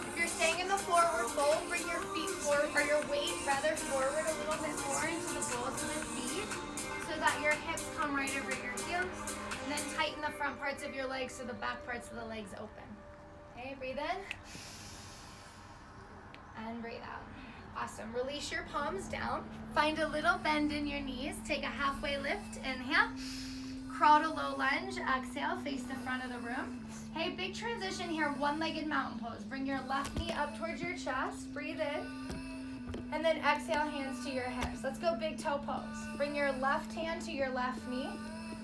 If you're staying in the forward fold, bring your feet forward, or your weight rather forward a little bit more into the balls of the feet so that your hips come right over your heels. And then tighten the front parts of your legs so the back parts of the legs open. Okay, breathe in. And breathe out. Awesome. Release your palms down. Find a little bend in your knees. Take a halfway lift. Inhale. Crawl to low lunge. Exhale. Face the front of the room. Hey, big transition here. One-legged mountain pose. Bring your left knee up towards your chest. Breathe in. And then exhale, hands to your hips. Let's go big toe pose. Bring your left hand to your left knee.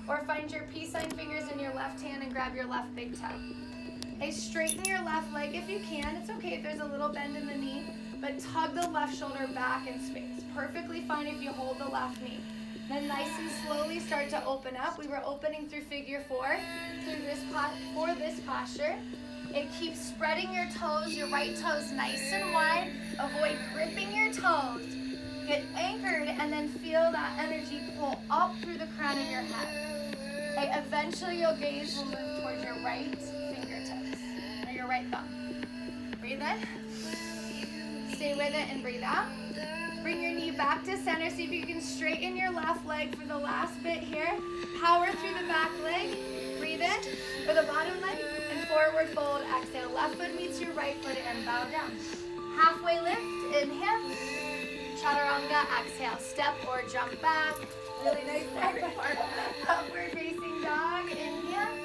Or find your peace sign fingers in your left hand and grab your left big toe. Okay, straighten your left leg if you can. It's okay if there's a little bend in the knee, but tug the left shoulder back in space. Perfectly fine if you hold the left knee. Then nice and slowly start to open up. We were opening through figure 4 for this posture. It keeps spreading your toes, your right toes nice and wide. Avoid gripping your toes. Get anchored and then feel that energy pull up through the crown of your head. Okay, eventually your gaze will move towards your right fingertips or your right thumb. Breathe in. Stay with it and breathe out. Bring your knee back to center. See if you can straighten your left leg for the last bit here. Power through the back leg. Breathe in for the bottom leg and forward fold. Exhale. Left foot meets your right foot and bow down. Halfway lift. Inhale. Chaturanga. Exhale. Step or jump back. Really nice there. Upward facing dog. Inhale.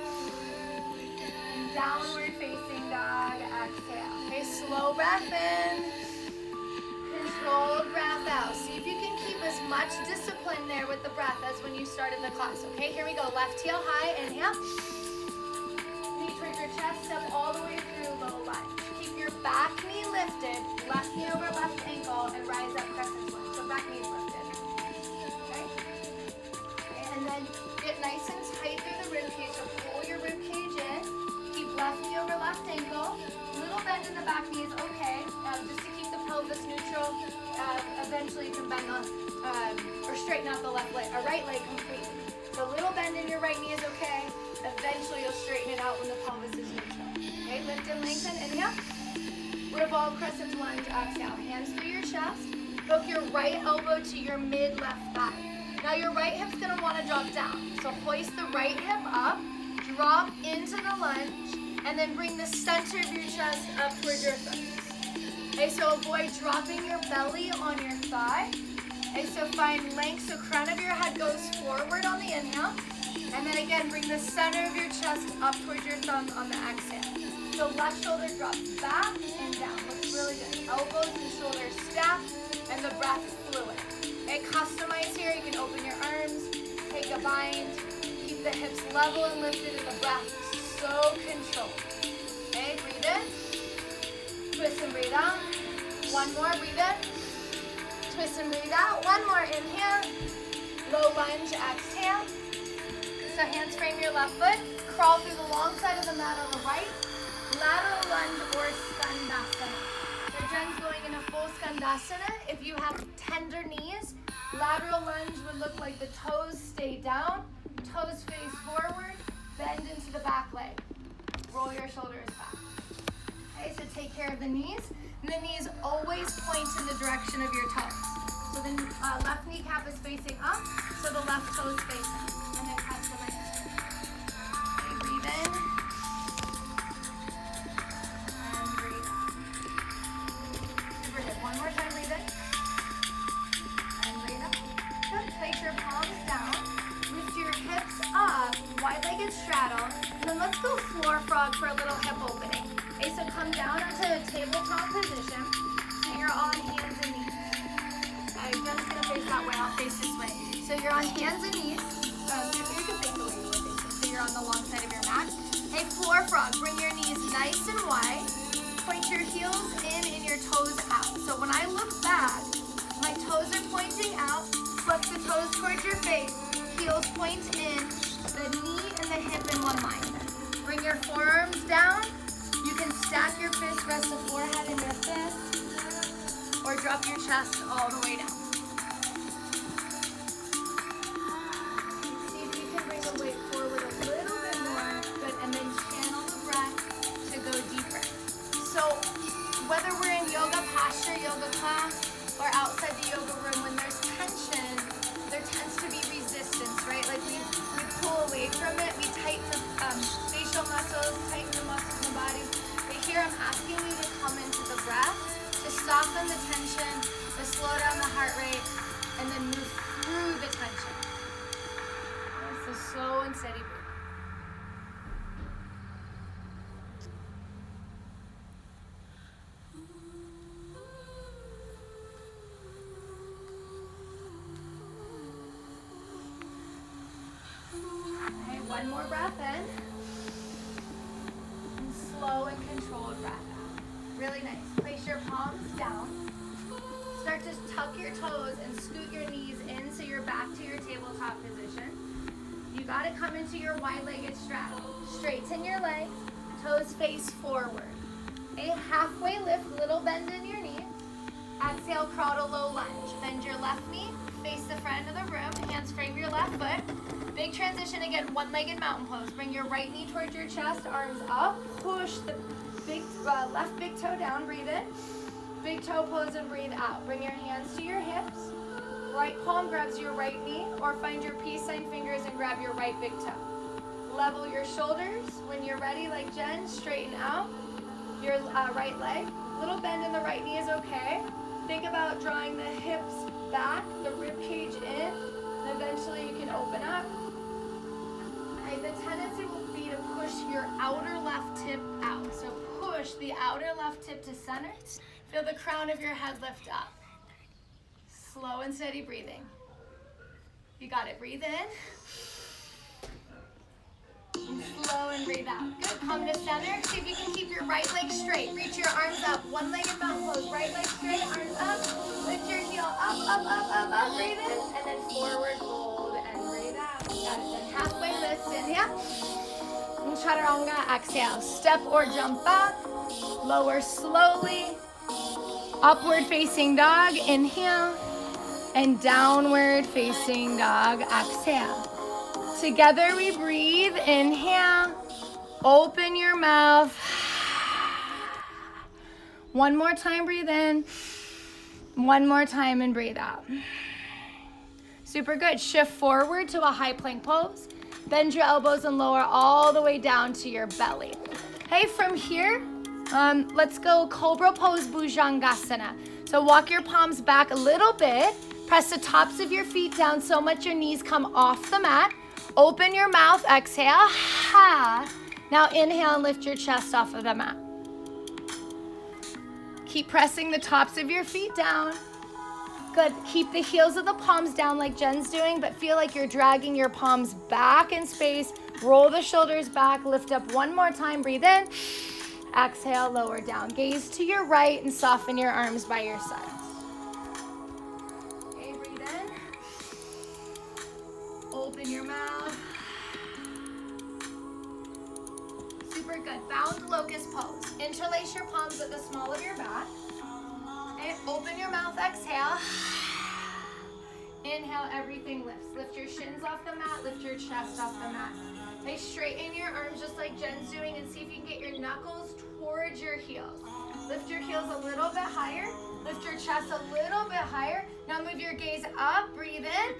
Downward facing dog. Exhale. Okay, slow breath in. Controlled breath out. See if you can keep as much discipline there with the breath as when you started the class. Okay, here we go. Left heel high. Inhale. Knee towards your chest. Step all the way through low lunge. Keep your back knee lifted. Left knee over left ankle and rise up crescent lunge. So back knee's lifted. Okay? And then get nice and tight through the rib cage. So pull your rib cage in. Keep left knee over left ankle. Little bend in the back knee is okay. Just to keep the pelvis neutral. Eventually you can bend or straighten out the left leg, or right leg completely. So little bend in your right knee is okay. Eventually you'll straighten it out when the pelvis is neutral. Okay, lift and lengthen. Inhale. Revolve crescent lunge, exhale. Hands through your chest. Hook your right elbow to your mid left thigh. Now your right hip's gonna wanna drop down. So hoist the right hip up, drop into the lunge, and then bring the center of your chest up towards your thighs. Okay, so avoid dropping your belly on your thigh. Okay, so find length, so crown of your head goes forward on the inhale. And then again, bring the center of your chest up towards your thumb on the exhale. So left shoulder drops back and down. Looks really good. Elbows and shoulders stacked, and the breath fluid. Okay, customize here. You can open your arms, take a bind, keep the hips level and lifted, and the breath so controlled. Okay, breathe in, twist and breathe out. One more, breathe in, twist and breathe out. One more, inhale, low lunge, exhale. So hands frame your left foot, crawl through the long side of the mat on the right, lateral lunge or skandasana. So Jen's going in a full skandasana. If you have tender knees, lateral lunge would look like the toes stay down, toes face forward, bend into the back leg. Roll your shoulders back. Okay, so take care of the knees. And the knees always point in the direction of your toes. So the left kneecap is facing up, so the left toe is facing up. And then press the leg. Okay, breathe in. And breathe out. Super good. One more time, breathe in. And breathe out. Good. Place your palms down. Lift your hips up. Wide-legged straddle. And then let's go floor frog for a little hip opening. Okay, so come down into a tabletop position. So you're on hands and knees. I'm just going to face that way. I'll face this way. So you're on hands and knees. You can face the way you were facing. So you're on the long side of your mat. Hey, floor frog. Bring your knees nice and wide. Point your heels in and your toes out. So when I look back, my toes are pointing out. Flip the toes towards your face. Heels point in. The knee and the hip in one line. Bring your forearms down. You can stack your fists, rest the forehead in your fist, or drop your chest all the way down. See if you can bring the weight forward a little bit more. Good, and then channel the breath to go deeper. So whether we're in yoga posture, yoga class, or outside the yoga room, when there's tension, there tends to be resistance, right? Like we pull away from it, we tighten the facial muscles, tighten the muscles in the body. But here I'm asking you to come into the breath, to soften the tension, to slow down the heart rate, and then move through the tension. So slow and steady breathing. One more breath in, and slow and controlled breath out. Really nice. Place your palms down. Start to tuck your toes and scoot your knees in so you're back to your tabletop position. You got to come into your wide-legged straddle. Straighten your legs, toes face forward. A halfway lift, little bend in your knees. Exhale, crawl to low lunge. Bend your left knee, face the front of the room, hands frame your left foot. Big transition again, one-legged mountain pose. Bring your right knee towards your chest, arms up. Push the big left big toe down, breathe in. Big toe pose and breathe out. Bring your hands to your hips. Right palm grabs your right knee, or find your peace sign fingers and grab your right big toe. Level your shoulders. When you're ready, like Jen, straighten out your right leg. Little bend in the right knee is okay. Think about drawing the hips back, the rib cage in, and eventually you can open up. Okay, the tendency will be to push your outer left tip out. So push the outer left tip to center. Feel the crown of your head lift up. Slow and steady breathing. You got it. Breathe in. And slow and breathe out. Good. Come to center. See if you can keep your right leg straight. Reach your arms up. One-legged mountain pose. Right leg straight, arms up. Lift your heel up, up, up, up, up. Breathe in. And then forward fold and breathe out. Got it. Then halfway lift. Inhale. And chaturanga. Exhale. Step or jump back. Lower slowly. Upward facing dog. Inhale. And downward facing dog. Exhale. Together we breathe. Inhale. Open your mouth. One more time, breathe in. One more time and breathe out. Super good. Shift forward to a high plank pose. Bend your elbows and lower all the way down to your belly. Hey, from here, let's go Cobra Pose Bhujangasana. So walk your palms back a little bit. Press the tops of your feet down so much your knees come off the mat. Open your mouth, exhale. Ha. Now inhale and lift your chest off of the mat. Keep pressing the tops of your feet down. Good. Keep the heels of the palms down like Jen's doing, but feel like you're dragging your palms back in space. Roll the shoulders back. Lift up one more time. Breathe in. Exhale, lower down. Gaze to your right and soften your arms by your sides. Okay, breathe in. Open your mouth. Super good. Bound locust pose. Interlace your palms at the small of your back. Okay, open your mouth, exhale. Inhale, everything lifts. Lift your shins off the mat, lift your chest off the mat. Okay, straighten your arms just like Jen's doing and see if you can get your knuckles towards your heels. Lift your heels a little bit higher. Lift your chest a little bit higher. Now move your gaze up, breathe in.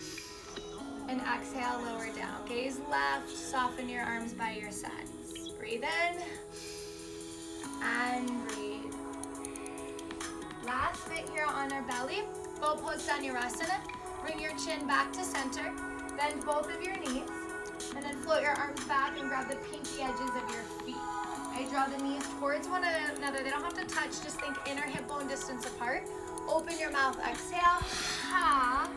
And exhale, lower down. Gaze left, soften your arms by your sides. Breathe in. And breathe. Last bit here on our belly. Bow pose Vinyasa. Bring your chin back to center. Bend both of your knees. And then float your arms back and grab the pinky edges of your feet. Okay, draw the knees towards one another. They don't have to touch. Just think inner hip bone distance apart. Open your mouth. Exhale. Ha.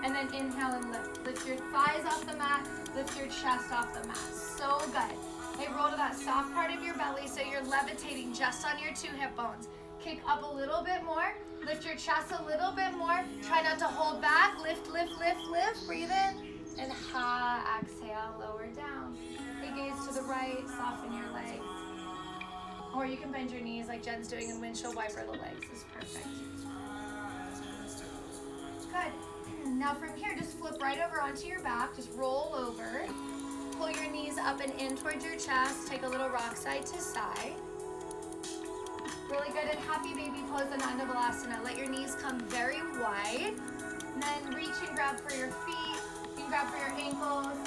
And then inhale and lift. Lift your thighs off the mat. Lift your chest off the mat. So good. Okay, roll to that soft part of your belly so you're levitating just on your two hip bones. Kick up a little bit more. Lift your chest a little bit more. Try not to hold back. Lift, lift, lift, lift. Breathe in. And ha, exhale, lower down. Okay, gaze to the right, soften your legs. Or you can bend your knees like Jen's doing and windshield wiper the legs. This is perfect. Good. Now from here, just flip right over onto your back. Just roll over. Pull your knees up and in towards your chest. Take a little rock side to side. Really good. And happy baby pose, Ananda Balasana. Let your knees come very wide. And then reach and grab for your feet. You can grab for your ankles,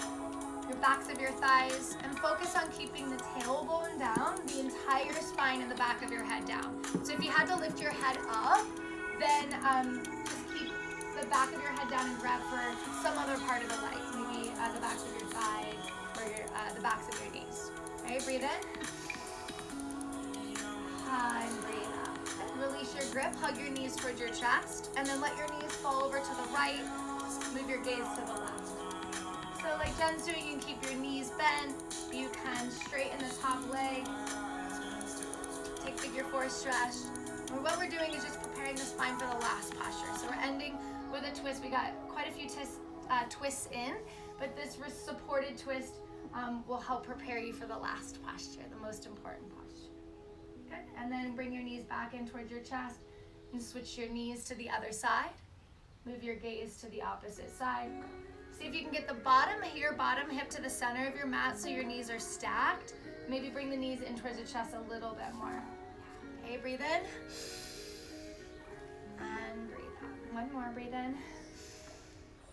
your backs of your thighs, and focus on keeping the tailbone down, the entire spine and the back of your head down. So if you had to lift your head up, then just keep the back of your head down and grab for some other part of the leg, maybe the backs of your thighs or the backs of your knees. Okay, breathe in. And breathe out. And release your grip, hug your knees towards your chest, and then let your knees fall over to the right. Move your gaze to the left. So like Jen's doing, you can keep your knees bent. You can straighten the top leg. Take figure four stretch. And what we're doing is just preparing the spine for the last posture. So we're ending with a twist. We got quite a few twists in, but this supported twist will help prepare you for the last posture, the most important posture. Good. And then bring your knees back in towards your chest and switch your knees to the other side. Move your gaze to the opposite side. See if you can get the bottom hip to the center of your mat so your knees are stacked. Maybe bring the knees in towards the chest a little bit more. Okay, breathe in. And breathe out. One more, breathe in.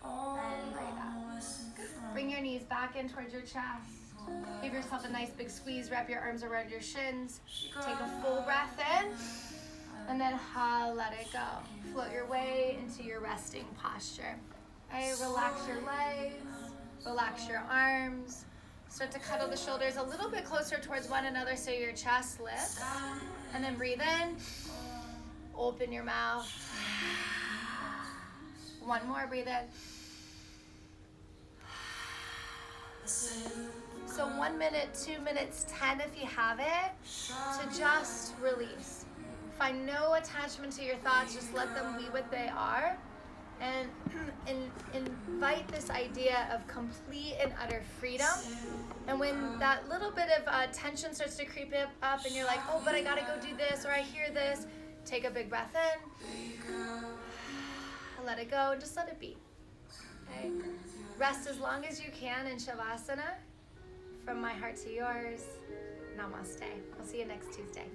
And breathe out. Good. Bring your knees back in towards your chest. Give yourself a nice big squeeze. Wrap your arms around your shins. Take a full breath in. And then let it go. Float your way into your resting posture. Okay, relax your legs, relax your arms. Start to cuddle the shoulders a little bit closer towards one another so your chest lifts. And then breathe in. Open your mouth. One more, breathe in. So 1 minute, 2 minutes, 10 if you have it, to just release. Find no attachment to your thoughts, just let them be what they are. And invite this idea of complete and utter freedom. And when that little bit of tension starts to creep up and you're like, oh, but I gotta go do this, or I hear this, take a big breath in, let it go, and just let it be. Okay? Rest as long as you can in shavasana. From my heart to yours, namaste. I'll see you next Tuesday.